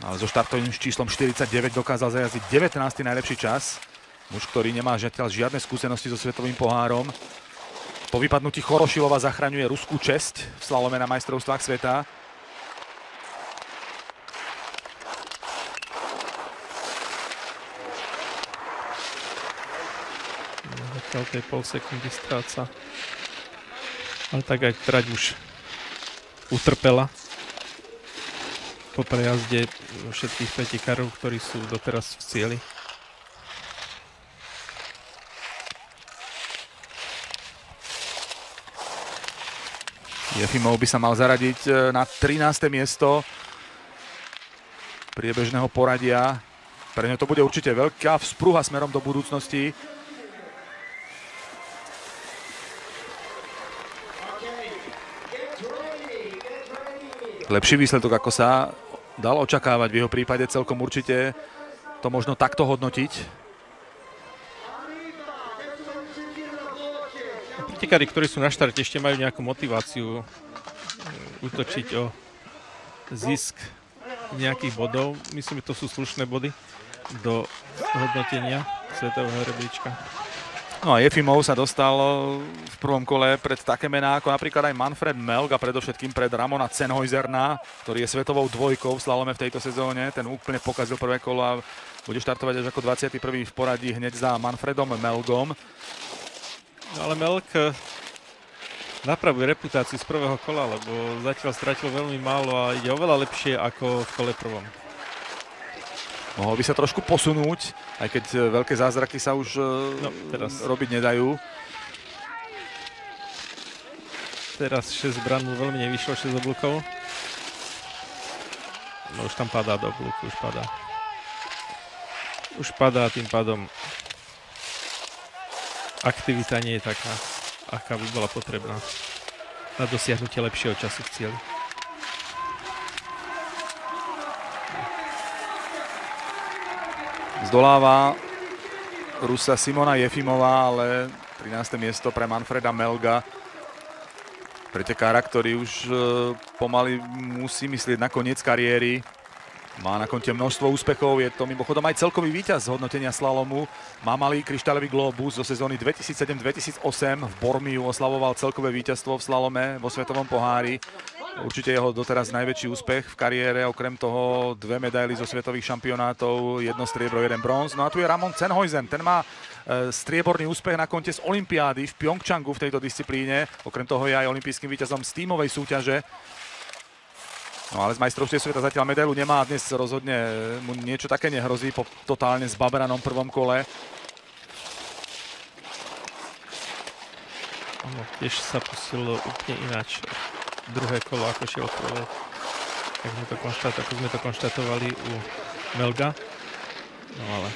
ale so štartovým číslom 49 dokázal zajazdiť 19. najlepší čas. Muž, ktorý nemá zatiaľ žiadne skúsenosti so svetovým pohárom. Po vypadnutí Chorošilova zachraňuje ruskú česť v slalome na majstrovstvách sveta. Zatiaľ tej pol sekundy stráca. Ale tak aj trať už utrpela po prejazde všetkých pretekárov, ktorí sú doteraz v cieli. Jefimov by sa mal zaradiť na 13. miesto priebežného poradia Pre ňo to bude určite veľká vzpruha smerom do budúcnosti. Lepší výsledok, ako sa dal očakávať v jeho prípade, celkom určite to možno takto hodnotiť. Pretekári, ktorí sú na štarte, ešte majú nejakú motiváciu útočiť o zisk nejakých bodov. Myslím, že to sú slušné body do hodnotenia svetového rebríčka. No a Jefimov sa dostal v prvom kole pred také mená ako napríklad aj Manfred Melg a predovšetkým pred Ramona Sennhäuserna, ktorý je svetovou dvojkou v slalome v tejto sezóne. Ten úplne pokazil prvé kolo a bude štartovať až ako 21. v poradí hneď za Manfredom Melgom. No ale Melg napravuje reputáciu z prvého kola, lebo zatiaľ stratil veľmi málo a ide oveľa lepšie ako v kole prvom. Mohol by sa trošku posunúť, aj keď veľké zázraky sa už teraz robiť nedajú. Teraz 6 brán mu veľmi nevyšlo, 6 oblúkov. No už tam padá do oblúku, už padá. Už padá, tým pádom aktivita nie je taká, aká by bola potrebná na dosiahnutie lepšieho času v cieli. Zdoláva Rusa Simona Jefimová, ale 13. miesto pre Manfreda Melga. Pretekára, ktorý už pomaly musí myslieť na koniec kariéry. Má na konte množstvo úspechov, je to mimochodom aj celkový víťaz hodnotenia slalomu. Má malý kryštáľový globus zo sezóny 2007-2008. V Bormiu oslavoval celkové víťazstvo v slalome vo svetovom pohári. Určite jeho doteraz najväčší úspech v kariére, okrem toho 2 medaily zo svetových šampionátov, 1 striebro, 1 bronz. No a tu je Ramon Sennhäuser, ten má strieborný úspech na konte z olympiády v Pjongčangu v tejto disciplíne. Okrem toho je aj olympijským víťazom z tímovej súťaže. No ale z majstrovstiev sveta zatiaľ medailu nemá, dnes rozhodne mu niečo také nehrozí po totálne zbaberanom prvom kole. Áno, tiež sa pustilo úplne ináč druhé kolo, ako šiel prvé. Ako sme to konštatovali u Melga. No ale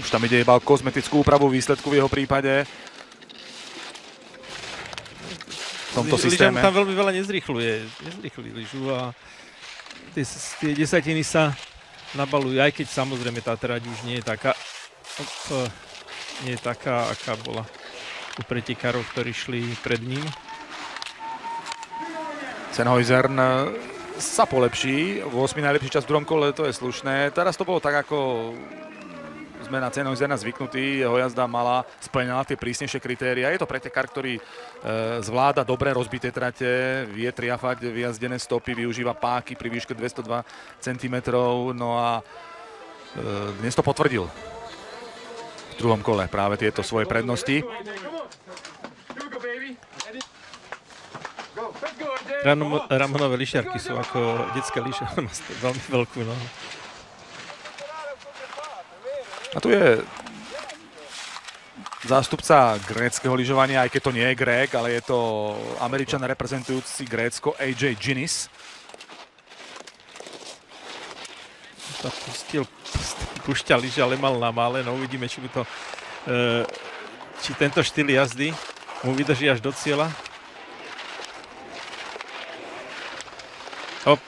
už tam ide iba o kozmetickú úpravu výsledku v jeho prípade. V tomto systéme. Lyža tam veľmi veľa nezrýchlili lyžu a tie desatiny sa nabalujú, aj keď samozrejme tá trať už nie je taká, aká bola u pretekárov, ktorí šli pred ním. Sennhäuser sa polepší, 8. najlepší čas v druhom kole, to je slušné. Teraz to bolo tak, ako sme na Sennhäuserna zvyknutí, jeho jazda splňala tie prísnejšie kritéria. Je to pretekár, ktorý zvláda dobre rozbité trate, vie triafať vyjazdené stopy, využíva páky pri výške 202 cm. No a dnes to potvrdil v druhom kole práve tieto svoje prednosti. Ramonové lyžiarky sú ako detské lyže, má veľmi veľkú nohu. A tu je zástupca gréckeho lyžovania, aj keď to nie je Grék, ale je to Američan reprezentujúci Grécko, AJ Ginnis. Púšťa lyže, ale mal na mále, no uvidíme, či tento štýl jazdy mu vydrží až do cieľa. Hop.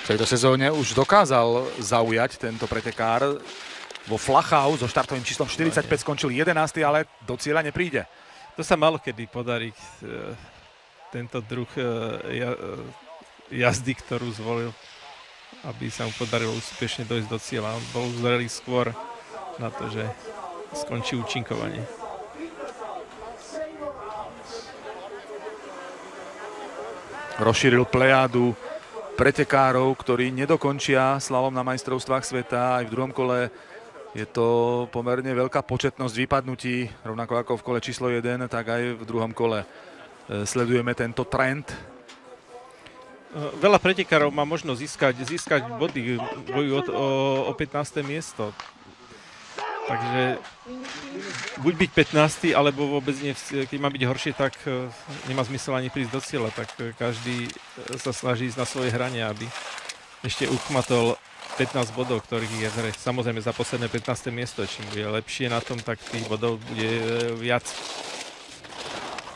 V tejto sezóne už dokázal zaujať tento pretekár. Vo Flachau so štartovým číslom 45 skončil 11., ale do cieľa nepríde. To sa malo kedy podarí tento druh jazdy, ktorú zvolil, aby sa mu podarilo úspešne dojsť do cieľa. On bol zrelý skôr na to, že skončí účinkovanie. Rozšíril plejádu pretekárov, ktorí nedokončia slalom na majstrovstvách sveta. Aj v druhom kole je to pomerne veľká početnosť vypadnutí, rovnako ako v kole číslo 1, tak aj v druhom kole sledujeme tento trend. Veľa pretekárov má možnosť získať body, bojujú o 15. miesto. Takže buď byť 15, alebo vôbec nie, keď má byť horšie, tak nemá zmysel ani prísť do cieľa, tak každý sa snaží ísť na svoje hranie, aby ešte uchmatol 15 bodov, ktorých je v hre. Samozrejme za posledné 15. miesto, čím bude lepšie na tom, tak tých bodov bude viac.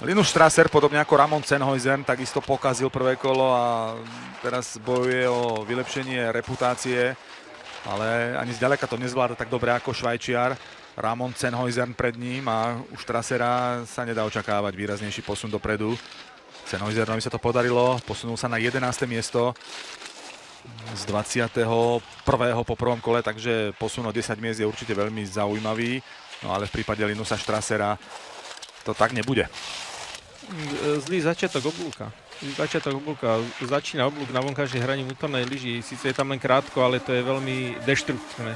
Linus Strasser, podobne ako Ramon Sennhuisen, takisto pokazil prvé kolo a teraz bojuje o vylepšenie reputácie, ale ani zďaleka to nezvláda tak dobre ako Švajčiar. Ramon Sennhuisen pred ním a u Strassera sa nedá očakávať výraznejší posun dopredu. Sennhuiserovi sa to podarilo, posunul sa na 11. miesto z 21. po prvom kole, takže posun o 10 miest je určite veľmi zaujímavý, no ale v prípade Linusa Strassera to tak nebude. Zlý začiatok oblúka. Začína oblúk na vonkajšej hraní vnútornej lyži. Sice je tam len krátko, ale to je veľmi deštruktívne.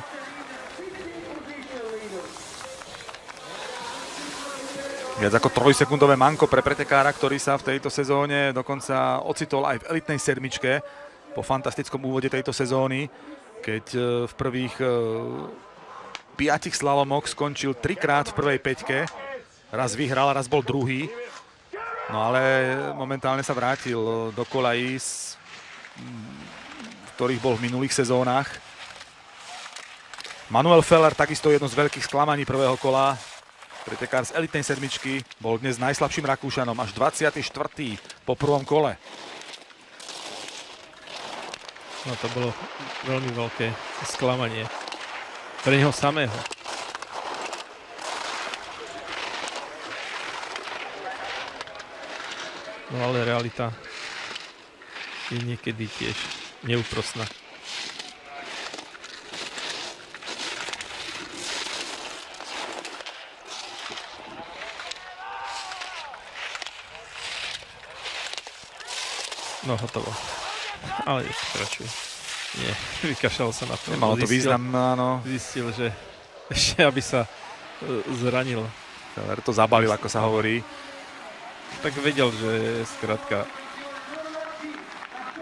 Viac ako 3-sekundové manko pre pretekára, ktorý sa v tejto sezóne dokonca ocitol aj v elitnej sedmičke po fantastickom úvode tejto sezóny, keď v prvých 5 slalomoch skončil 3-krát v prvej peťke. Raz vyhral, raz bol druhý. No ale momentálne sa vrátil do kolají, v ktorých bol v minulých sezónach. Manuel Feller, takisto jedno z veľkých sklamaní prvého kola. Pretekár z elitnej sedmičky, bol dnes najslabším Rakúšanom, až 24. po prvom kole. No to bolo veľmi veľké sklamanie pre neho samého. No ale realita je niekedy tiež neúprosná. No hotovo. Ale pokračuje. Nie, vykašľal sa na to. Nemalo to význam, áno. Zistil, že ešte aby sa zranil. Feller to zabalil, ako sa hovorí. Tak vedel, že skrátka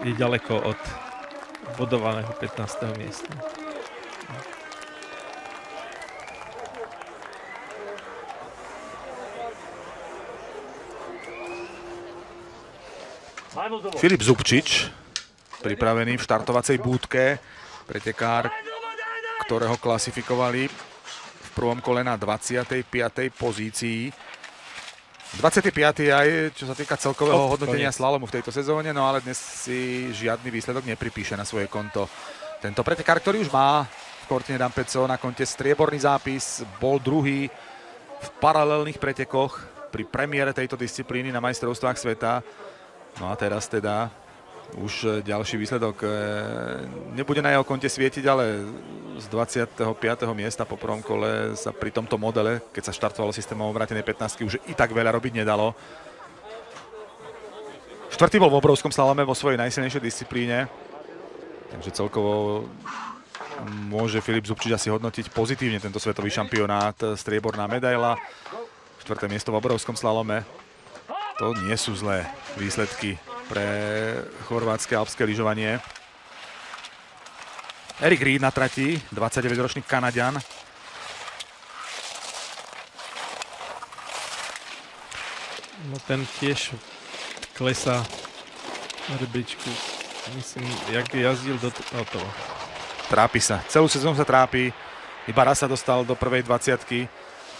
je ďaleko od bodovaného 15. miesta. Filip Zubčič, pripravený v štartovacej búdke. Pretekár, ktorého klasifikovali v prvom kole na 25. pozícii. 25. aj čo sa týka celkového hodnotenia slalomu v tejto sezóne, no ale dnes si žiadny výsledok nepripíše na svoje konto. Tento pretekár, ktorý už má v Cortina d'Ampezzo na konte strieborný zápis, bol druhý v paralelných pretekoch pri premiére tejto disciplíny na majstrovstvách sveta. No a teraz teda už ďalší výsledok nebude na jeho konte svietiť, ale z 25. miesta po prvom kole sa pri tomto modele, keď sa štartovalo systémom vrátenej 15, už i tak veľa robiť nedalo. Štvrtý bol v obrovskom slalome vo svojej najsilnejšej disciplíne, takže celkovo môže Filip Zubčič asi hodnotiť pozitívne tento svetový šampionát. Strieborná medaila, štvrté miesto v obrovskom slalome. To nie sú zlé výsledky pre chorvátske alpské lyžovanie. Erik Ried na trati, 29-ročný Kanaďan. No ten tiež klesá na rebríčku. Myslím, jak jazdil do toho. Trápi sa. Celú sezónu sa trápi. Iba raz sa dostal do prvej 20-ky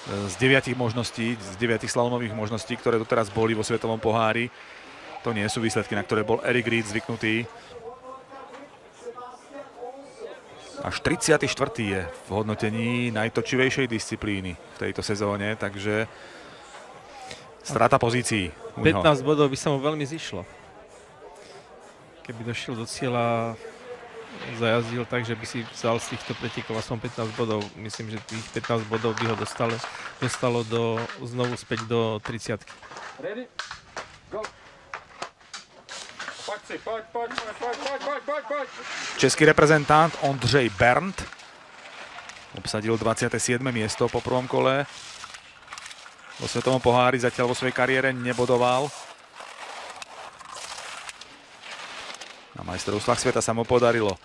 z 9 možností, z 9 slalomových možností, ktoré doteraz boli vo svetovom pohári. To nie sú výsledky, na ktoré bol Erik Ried zvyknutý. Až 34. je v hodnotení najtočivejšej disciplíny v tejto sezóne, takže strata pozícií. 15 bodov by sa mu veľmi zišlo. Keby došiel do cieľa, zajazdil tak, že by si vzal z týchto pretekov aspoň 15 bodov. Myslím, že tých 15 bodov by ho dostalo znovu späť do 30-ky. Ready? Go! Český reprezentant Ondřej Berndt obsadil 27. miesto po prvom kole. Vo svetovom pohári zatiaľ vo svojej kariére nebodoval. Na majstrovstvách sveta sa mu podarilo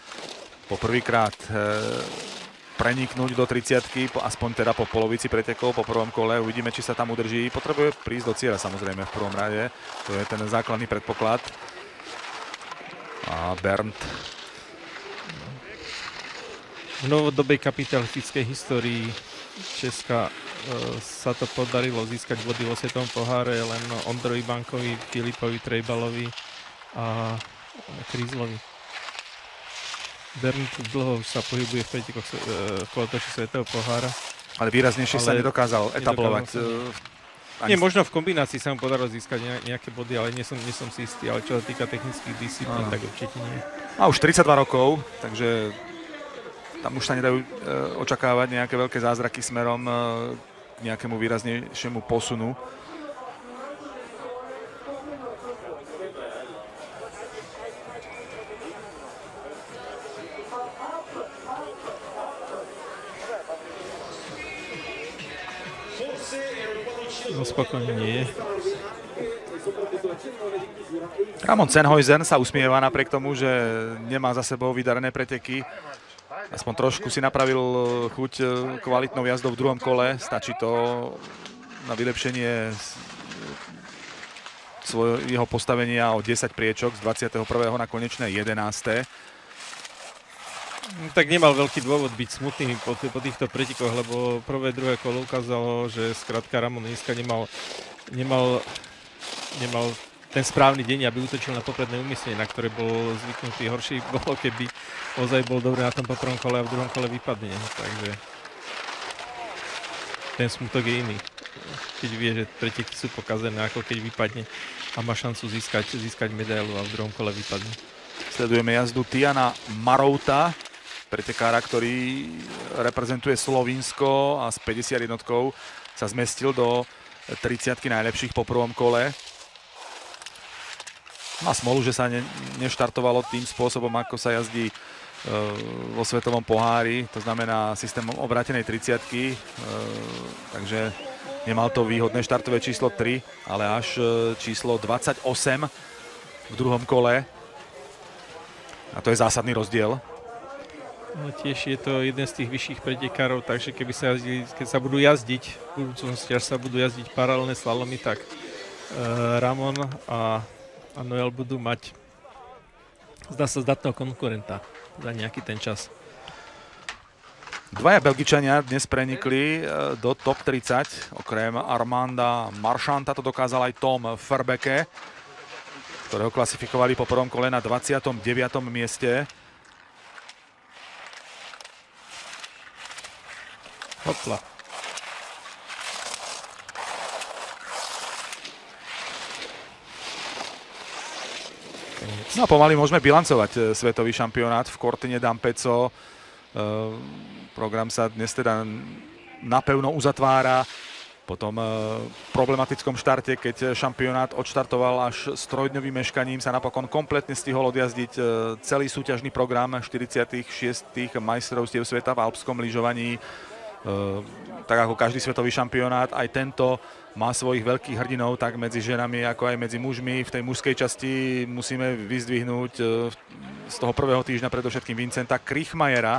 poprvýkrát preniknúť do 30-ky, aspoň teda po polovici pretekov, po prvom kole. Uvidíme, či sa tam udrží. Potrebuje prísť do cieľa samozrejme v prvom rade. To je ten základný predpoklad. A Bernd. V novodobej kapitalistickej histórii Česka sa to podarilo získať body vo svetovom poháre len Ondrovi Bankovi, Filipovi Trejbalovi a Krízlovi. Bernd dlho už sa pohybuje v pretekoch kolotočí svetového pohára. Ale výraznejšie sa nedokázal etablovať. Nie, možno v kombinácii sa mu podarilo získať nejaké body, ale nie som si istý. Ale čo sa týka technických disciplín, tak určite nie. A už 32 rokov, takže tam už sa nedajú očakávať nejaké veľké zázraky smerom k nejakému výraznejšiemu posunu. Spokojne nie je. Ramon Sennhuisen sa usmieva napriek tomu, že nemá za sebou vydarené preteky. Aspoň trošku si napravil chuť kvalitnou jazdou v druhom kole. Stačí to na vylepšenie jeho postavenia o 10 priečok z 21. na konečné 11. Tak nemal veľký dôvod byť smutný po týchto pretekoch, lebo prvé, druhé kolo ukázalo, že skrátka Ramon Jiska nemal ten správny deň, aby útočil na popredné umiestnenie, na ktoré bol zvyknutý. Horší bolo, keby ozaj bol dobrý na tom po prvom kole a v druhom kole vypadne. Takže ten smutok je iný. Keď vie, že preteky sú pokazené, ako keď vypadne a má šancu získať medailu a v druhom kole vypadne. Sledujeme jazdu Tiana Marouta, pretekára, ktorý reprezentuje Slovinsko a s 51 sa zmestil do 30-ky najlepších po prvom kole. Má smolu, že sa neštartovalo tým spôsobom, ako sa jazdí vo svetovom pohári, to znamená systémom obrátenej 30-ky, takže nemal to výhodné štartové číslo 3, ale až číslo 28 v druhom kole. A to je zásadný rozdiel. No, tiež je to jeden z tých vyšších pretekárov, takže keď sa budú jazdiť v budúcnosti, až sa budú jazdiť paralelné slalomy, tak Ramon a Noel budú mať, zdá sa, zdatného konkurenta za nejaký ten čas. Dvaja Belgičania dnes prenikli do top 30, okrem Armanda Marchanta to dokázal aj Tom Verbeke, ktorého klasifikovali po prvom kole na 29. mieste. Hopla. No a pomaly môžeme bilancovať svetový šampionát v Cortine d'Ampezzo. Program sa dnes teda napevno uzatvára. Po tom problematickom štarte, keď šampionát odštartoval až s trojdňovým meškaním, sa napokon kompletne stihol odjazdiť celý súťažný program 46. majstrovstiev sveta v alpskom lyžovaní. Tak ako každý svetový šampionát, aj tento má svojich veľkých hrdinov, tak medzi ženami, ako aj medzi mužmi. V tej mužskej časti musíme vyzdvihnúť z toho prvého týždňa predovšetkým Vincenta Kriechmayera,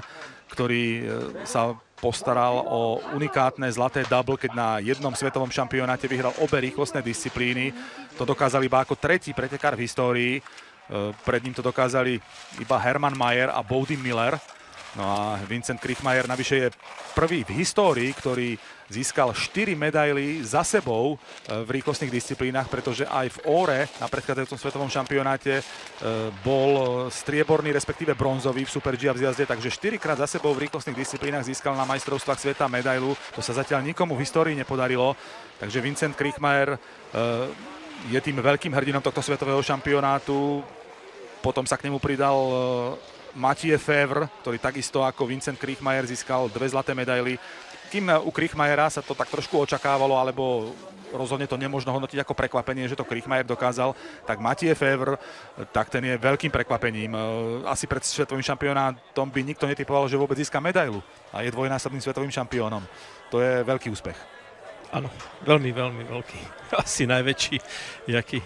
ktorý sa postaral o unikátne zlaté double, keď na jednom svetovom šampionáte vyhral obe rýchlostné disciplíny. To dokázal iba ako tretí pretekár v histórii. Pred ním to dokázali iba Hermann Maier a Bode Miller. No a Vincent Kriechmayer navyše je prvý v histórii, ktorý získal 4 medaily za sebou v rýchlostných disciplínach, pretože aj v Óre na predchádzajúcom svetovom šampionáte bol strieborný, respektíve bronzový v Super G a v zjazde, takže 4 krát za sebou v rýchlostných disciplínach získal na majstrovstvách sveta medailu. To sa zatiaľ nikomu v histórii nepodarilo, takže Vincent Kriechmayer je tým veľkým hrdinom tohto svetového šampionátu. Potom sa k nemu pridal Mathieu Fevre, ktorý takisto ako Vincent Kriechmayer získal 2 zlaté medaily. Kým u Kriechmayera sa to tak trošku očakávalo, alebo rozhodne to nemožno hodnotiť ako prekvapenie, že to Kriechmayer dokázal, tak Mathieu Fevre, tak ten je veľkým prekvapením. Asi pred svetovým šampionátom by nikto netypoval, že vôbec získa medailu a je dvojnásobným svetovým šampiónom. To je veľký úspech. Áno, veľmi, veľmi veľký. Asi najväčší, jaký